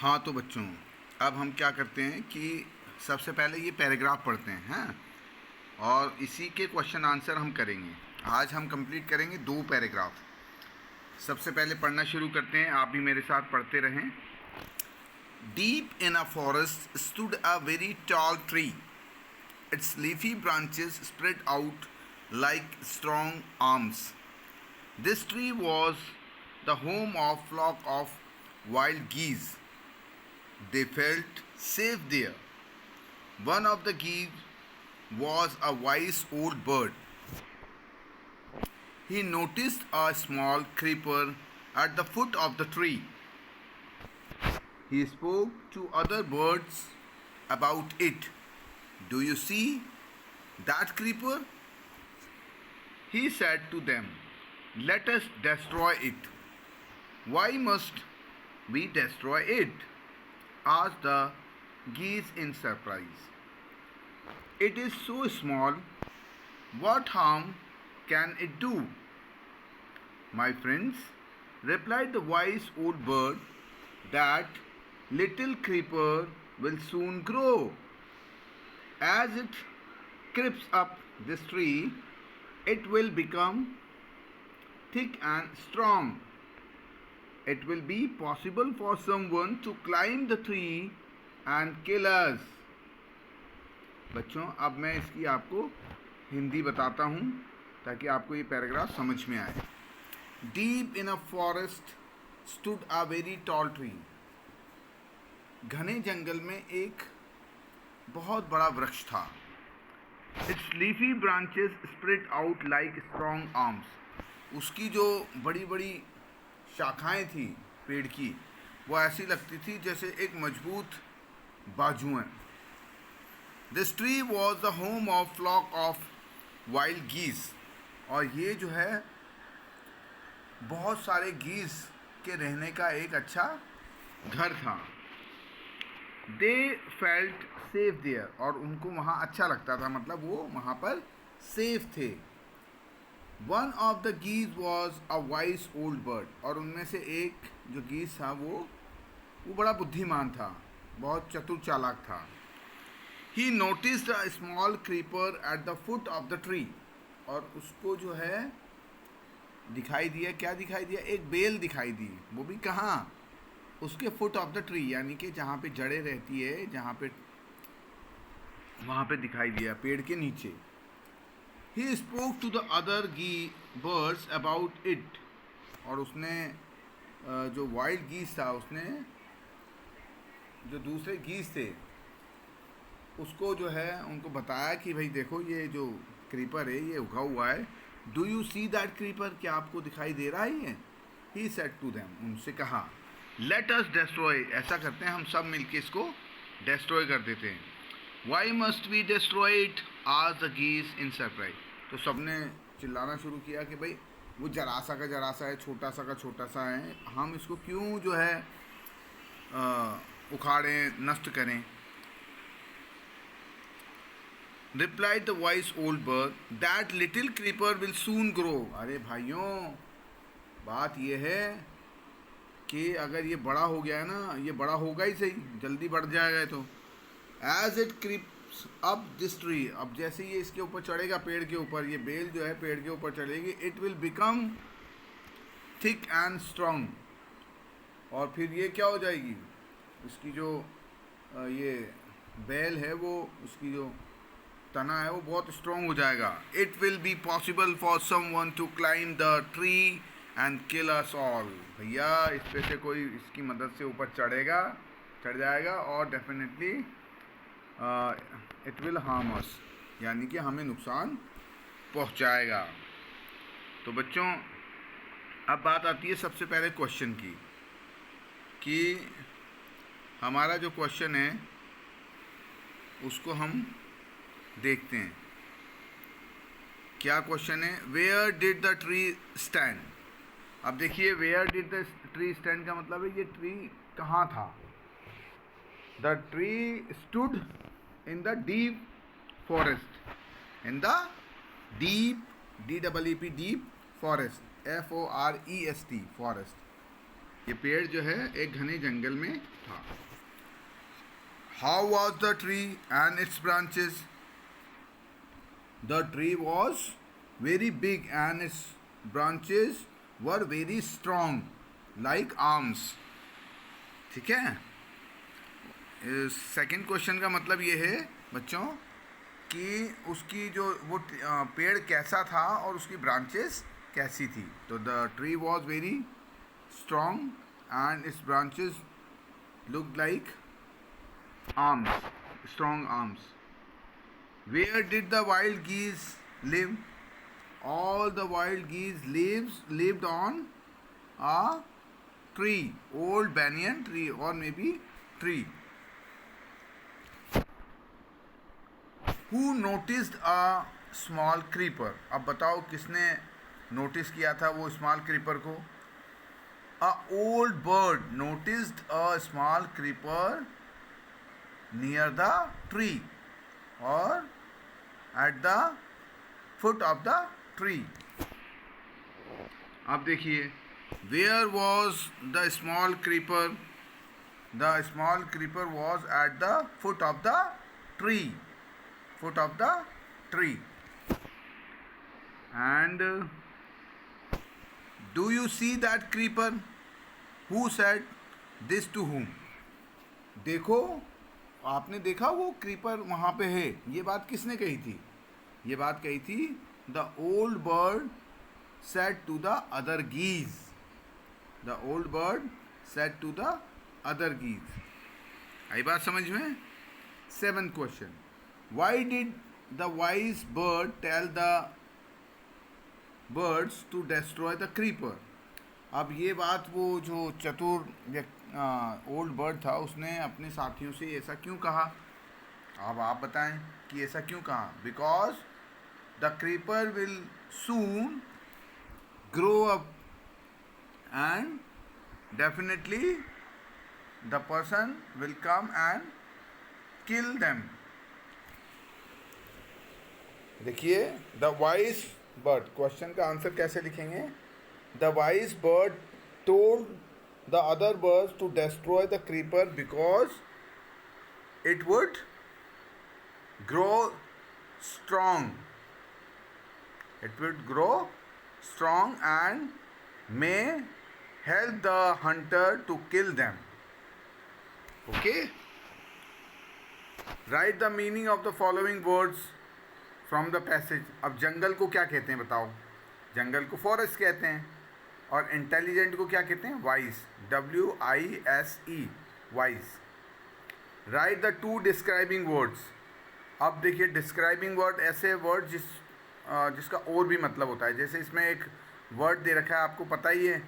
हाँ तो बच्चों, अब हम क्या करते हैं कि सबसे पहले ये पैराग्राफ पढ़ते हैं, हैं? और इसी के क्वेश्चन आंसर हम करेंगे। आज हम कंप्लीट करेंगे 2 पैराग्राफ। सबसे पहले पढ़ना शुरू करते हैं, आप भी मेरे साथ पढ़ते रहें। Deep in a forest stood a very tall tree. Its leafy branches spread out like strong arms. This tree was the home of flock of wild geese. They felt safe there. One of the geese was a wise old bird. He noticed a small creeper at the foot of the tree. He spoke to other birds about it. Do you see that creeper? He said to them, let us destroy it. Why must we destroy it? Asked the geese in surprise. It is so small. What harm can it do? My friends, replied the wise old bird, that little creeper will soon grow. As it creeps up this tree, it will become thick and strong. It will be possible for someone to climb the tree and kill us. बच्चों, अब मैं इसकी आपको हिंदी बताता हूँ ताकि आपको ये पैराग्राफ समझ में आए। Deep in a forest stood a very tall tree. घने जंगल में एक बहुत बड़ा वृक्ष था. It's leafy branches spread out like strong arms. उसकी जो बड़ी बड़ी शाखाएं थी पेड़ की, वो ऐसी लगती थी जैसे एक मजबूत बाजुएं. This tree was the home of flock of wild geese. और ये जो है बहुत सारे गीस के रहने का एक अच्छा घर था. They felt safe there. और उनको वहाँ अच्छा लगता था, मतलब वो वहाँ पर सेफ थे. One of the geese was a wise old bird. और उनमें से एक जो गीज था वो बड़ा बुद्धिमान था, बहुत चतुर चालाक था. ही noticed a small creeper at the foot of the tree. और उसको जो है दिखाई दिया, क्या दिखाई दिया? एक बेल दिखाई दी. वो भी कहाँ? उसके फुट ऑफ द ट्री, यानी कि जहाँ पे जड़ें रहती है, जहाँ पे, वहाँ पे दिखाई दिया, पेड़ के नीचे. He spoke to the other birds about it. और उसने जो वाइल्ड गीस था, उसने जो दूसरे गीस थे उसको जो है उनको बताया कि भाई देखो, ये जो क्रीपर है ये उगा हुआ है. Do you see that creeper? क्या आपको दिखाई दे रहा है ये? He said to them. उनसे कहा, लेट अस डेस्ट्रॉय. ऐसा करते हैं हम सब मिलके इसको डेस्ट्रॉय कर देते हैं. Why must we destroy it? आज द गीस इन सरप्राइज. तो सबने चिल्लाना शुरू किया कि भाई वो जरा सा है, छोटा सा का छोटा सा है, हम इसको क्यों जो है उखाड़ें, नष्ट करें. Replied the wise old bird, that little creeper will soon grow. अरे भाइयों, बात ये है कि अगर ये बड़ा हो गया है ना, ये बड़ा होगा ही सही, जल्दी बढ़ जाएगा. तो as it creeps up this tree. अब जैसे ये इसके ऊपर चढ़ेगा, पेड़ के ऊपर, ये बेल जो है पेड़ के ऊपर चढ़ेगी, it will become thick and strong. और फिर ये क्या हो जाएगी? इसकी जो ये बेल है, वो उसकी जो तना है वो बहुत स्ट्रॉन्ग हो जाएगा. It will be possible for someone to climb the tree and kill us all. भैया, इस पे से कोई इसकी मदद से ऊपर चढ़ जाएगा और definitely it will harm us, यानी कि हमें नुकसान पहुंचाएगा. तो बच्चों, अब बात आती है सबसे पहले क्वेश्चन की, कि हमारा जो क्वेश्चन है उसको हम देखते हैं. क्या क्वेश्चन है? Where did the tree stand. अब देखिए, where did the tree stand का मतलब है ये ट्री कहाँ था. The tree stood in the deep forest. In the deep, DEEP, deep forest, FOREST, forest. ये पेड़ जो है एक घने जंगल में था. How was the tree and its branches? The tree was very big and its branches were very strong, like arms. ठीक है. सेकंड क्वेश्चन का मतलब ये है बच्चों कि उसकी जो वो पेड़ कैसा था और उसकी ब्रांचेस कैसी थी. तो the tree was very strong and it's branches look like arms, strong arms. Where did the wild geese live? All the wild geese lived on a tree, old banyan tree or maybe tree. Who noticed a small creeper? अब बताओ किसने notice किया था वो small creeper को. A old bird noticed a small creeper near the tree or at the foot of the tree. अब देखिए, where was the small creeper? The small creeper was at the foot of the tree. Foot of the tree. And do you see that creeper? Who said this to whom? देखो, आपने देखा वो creeper वहाँ पे है. ये बात किसने कही थी? ये बात कही थी the old bird said to the other geese. The old bird said to the other geese. आई बात समझ में? 7th question. Why did the wise bird tell the birds to destroy the creeper? अब ये बात वो जो चतुर ओल्ड बर्ड था उसने अपने साथियों से ऐसा क्यों कहा? अब आप बताएं कि ऐसा क्यों कहा. Because the creeper will soon grow up and definitely the person will come and kill them. देखिए, द वाइज बर्ड, क्वेश्चन का आंसर कैसे लिखेंगे? The wise bird told the other birds to destroy the creeper because it would grow strong. It would grow strong and may help the hunter to kill them. Okay? Write the meaning of the following words from the passage. अब जंगल को क्या कहते हैं बताओ? जंगल को forest कहते हैं. और इंटेलिजेंट को क्या कहते हैं? Wise. WISE, wise. Right the 2 describing words. अब देखिए, डिस्क्राइबिंग वर्ड ऐसे वर्ड जिसका और भी मतलब होता है. जैसे इसमें एक वर्ड दे रखा है, आपको पता ही है,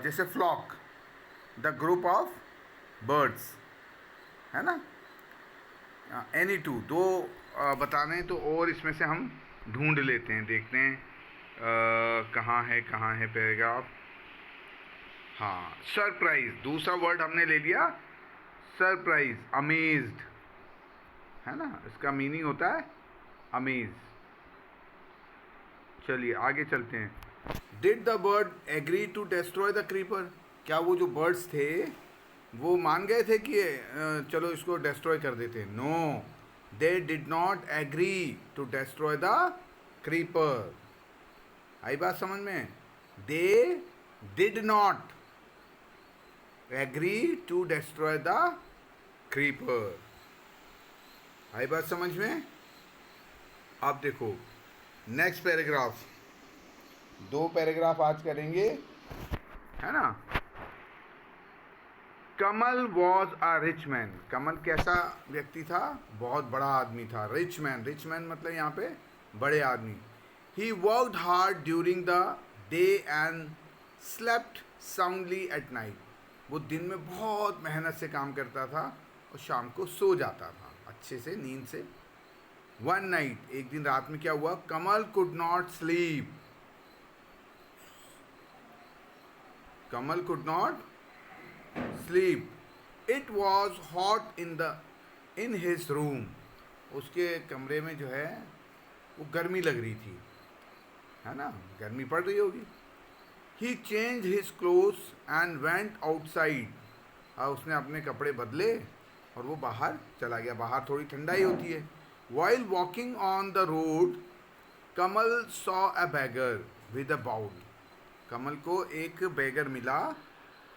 जैसे flock, the group of birds, है ना. एनी 2 दो बताने तो और इसमें से हम ढूंढ लेते हैं, देखते हैं कहाँ है पैराग्राफ. हाँ, सरप्राइज. दूसरा वर्ड हमने ले लिया सरप्राइज, अमेज्ड, है ना. इसका मीनिंग होता है अमेज. चलिए आगे चलते हैं. Did the bird agree to destroy the creeper? क्या वो जो बर्ड्स थे वो मान गए थे कि चलो इसको डिस्ट्रॉय कर देते? No, they did not agree to destroy the creeper. आई बात समझ में? They did not agree to destroy the creeper. आई बात समझ में? आप देखो नेक्स्ट पैराग्राफ. 2 पैराग्राफ आज करेंगे, है ना. कमल वॉज अ रिच मैन. कमल कैसा व्यक्ति था? बहुत बड़ा आदमी था. रिच मैन, रिच मैन मतलब यहाँ पे बड़े आदमी. He worked hard during the day and slept soundly at night. वो दिन में बहुत मेहनत से काम करता था और शाम को सो जाता था अच्छे से, नींद से. One night, एक दिन रात में क्या हुआ? कमल could not sleep. Kamal could not sleep. It was hot in his room. उसके कमरे में जो है वो गर्मी लग रही थी, है ना. गर्मी पड़ रही होगी. He change his clothes and went outside. उसने अपने कपड़े बदले और वो बाहर चला गया। बाहर थोड़ी ठंडाई होती है। While walking on the road Kamal saw a beggar with a bowl. Kamal को एक बैगर मिला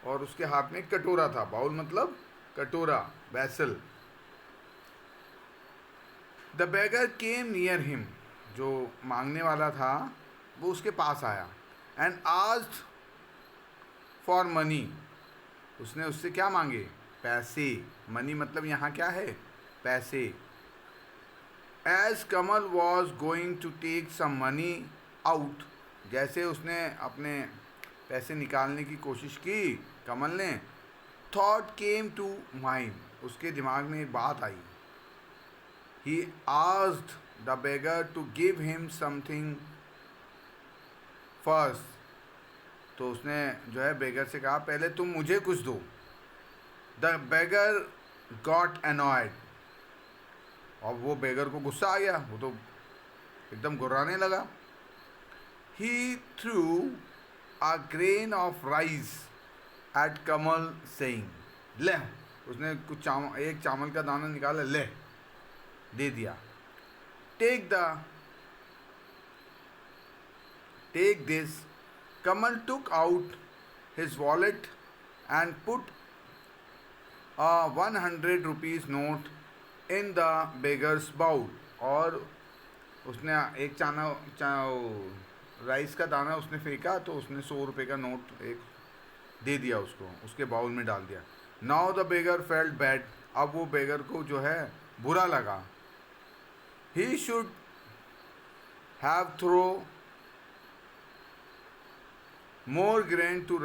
और उसके हाथ में एक कटोरा था। बाउल मतलब कटोरा, vessel. The bagger came near him. जो मांगने वाला था वो उसके पास आया। And asked for money. उसने उससे क्या मांगे? पैसे। मनी मतलब यहाँ क्या है? पैसे। As Kamal was going to take some money out. जैसे उसने अपने पैसे निकालने की कोशिश की कमल ने, थॉट केम टू माइंड। उसके दिमाग में एक बात आई। He asked the beggar to give him something first. तो उसने जो है बेगर से कहा पहले तुम मुझे कुछ दो। The beggar got annoyed. और वो बेगर को गुस्सा आ गया, वो तो एकदम गुर्राने लगा। He threw a grain of rice at Kamal saying, ले। उसने कुछ एक चावल का दाना निकाला, ले, दे दिया। Take this. Kamal took out his wallet and put a 100 rupees note in the beggar's bowl. और उसने एक राइस का दाना उसने फेंका तो उसने 100 रुपये का नोट एक दे दिया उसको, उसके बाउल में डाल दिया। Now the beggar felt bad. अब वो बेगर को जो है बुरा लगा। He should have throw more grain two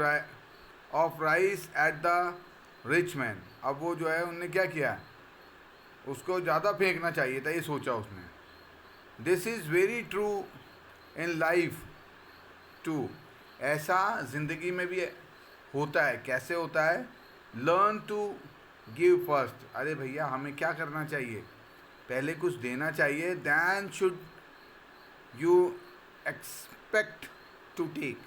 of rice at the rich man. अब वो जो है उनने क्या किया, उसको ज़्यादा फेंकना चाहिए था, ये सोचा उसने। This is very true in life too. ऐसा ज़िंदगी में भी होता है। कैसे होता है? Learn to give first. अरे भैया हमें क्या करना चाहिए? पहले कुछ देना चाहिए। Then should you expect to take.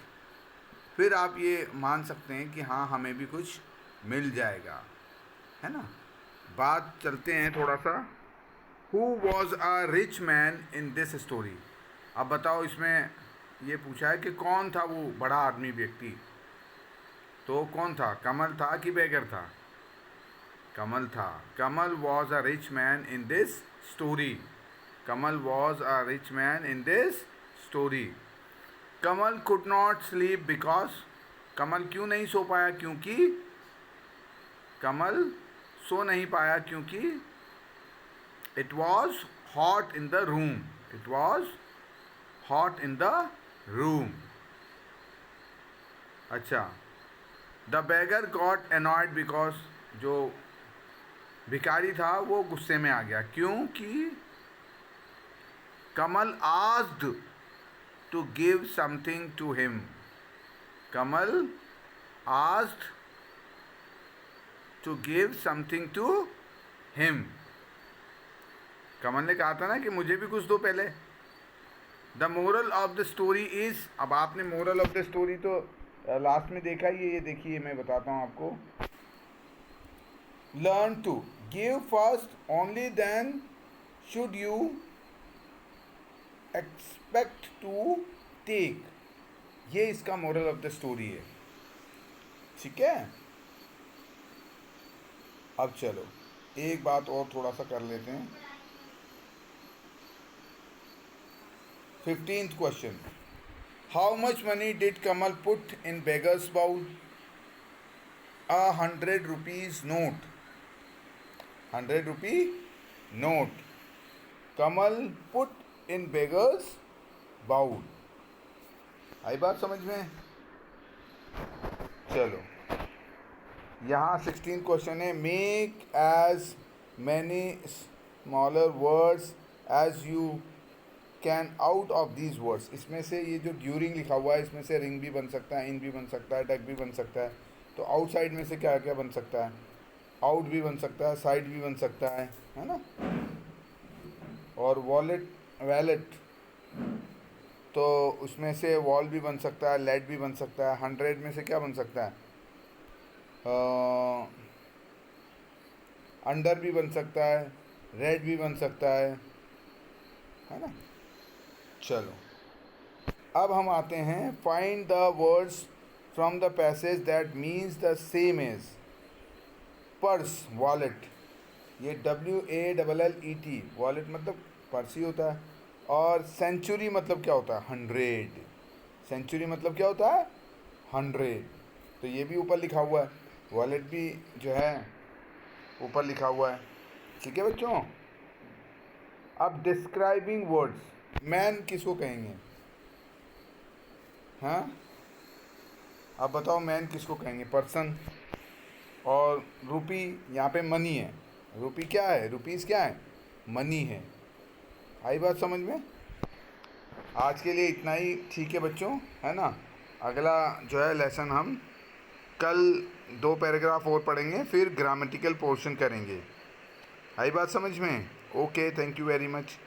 फिर आप ये मान सकते हैं कि हाँ हमें भी कुछ मिल जाएगा, है ना। बात चलते हैं थोड़ा सा। Who was a rich man in this story. अब बताओ, इसमें ये पूछा है कि कौन था वो बड़ा आदमी व्यक्ति। तो कौन था? कमल था कि बेगर था? कमल था। Kamal was a rich man in this story. Kamal was a rich man in this story. Kamal could not sleep because. Kamal क्यों नहीं सो पाया? क्योंकि कमल सो नहीं पाया क्योंकि it was hot in the room. It was hot in the room. अच्छा। The beggar got annoyed because. जो भिखारी था वो गुस्से में आ गया क्योंकि Kamal asked to give something to him. Kamal asked to give something to him. Kamal ने कहा था ना कि मुझे भी कुछ दो पहले। The moral of the story is. अब आपने मोरल ऑफ द स्टोरी तो लास्ट में देखा ही है। ये देखिए मैं बताता हूँ आपको। Learn to give first only then should you expect to take. ये इसका मोरल ऑफ द स्टोरी है। ठीक है। अब चलो एक बात और थोड़ा सा कर लेते हैं। 15th question. How much money did Kamal put in beggar's bowl? 100 rupees note. 100 rupee note Kamal put in beggar's bowl. आई बात समझ में? चलो यहाँ 16 क्वेश्चन है। Make as many smaller words as you can out of these words. इसमें से ये जो ड्यूरिंग लिखा हुआ है इसमें से रिंग भी बन सकता है, इन भी बन सकता है, डक भी बन सकता है। तो आउटसाइड में से क्या क्या बन सकता है? आउट भी बन सकता है, साइड भी बन सकता है ना। और वॉलेट, वैलेट तो उसमें से वॉल भी बन सकता है, लेड भी बन सकता है। 100 में से क्या बन सकता है? अंडर भी बन सकता है, रेड भी बन सकता है ना। चलो अब हम आते हैं, find the words from the passage that means the same as purse, wallet. ये WALLET, वॉलेट मतलब पर्स ही होता है। और सेंचुरी मतलब क्या होता है? 100। सेंचुरी मतलब क्या होता है? 100। तो ये भी ऊपर लिखा हुआ है, वॉलेट भी जो है ऊपर लिखा हुआ है। ठीक है बच्चों। अब डिस्क्राइबिंग वर्ड्स, मैन किसको कहेंगे? हाँ, अब बताओ मैन किसको कहेंगे? पर्सन। और रुपी, यहाँ पे मनी है। रुपी क्या है? रुपीस क्या है? मनी है। आई बात समझ में? आज के लिए इतना ही ठीक है बच्चों, है ना। अगला जो है लेसन हम कल 2 पैराग्राफ और पढ़ेंगे, फिर ग्रामेटिकल पोर्शन करेंगे। आई बात समझ में? Okay, thank you very much.